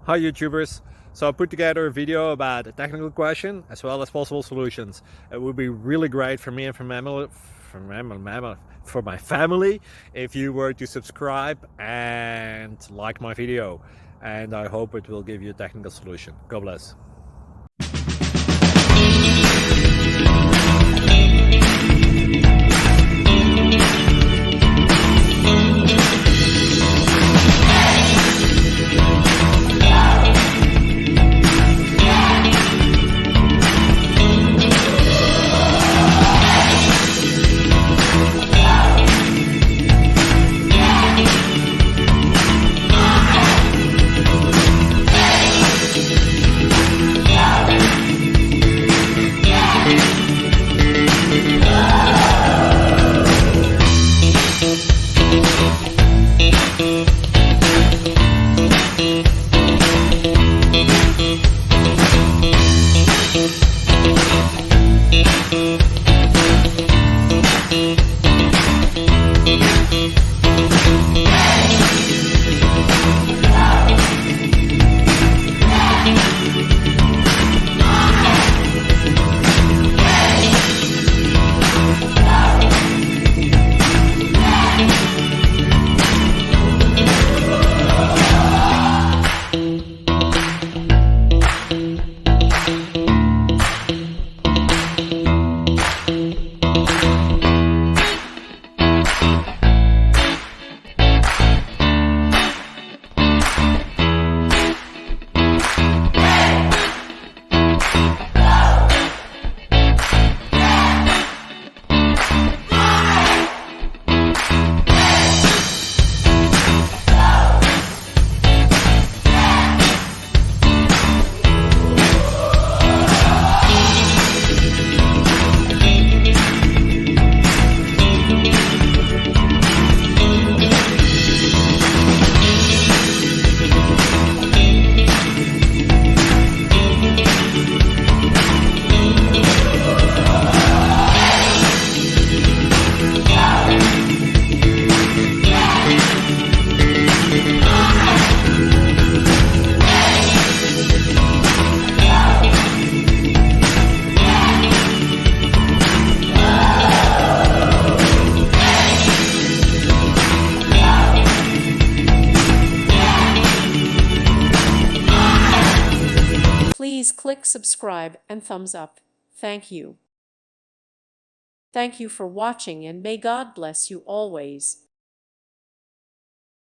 Hi YouTubers! So I put together a video about a technical question as well as possible solutions. It would be really great for me and for my family if you were to subscribe and like my video, and I hope it will give you a technical solution. God bless. Please click subscribe and thumbs up. Thank you. Thank you for watching, and may God bless you always.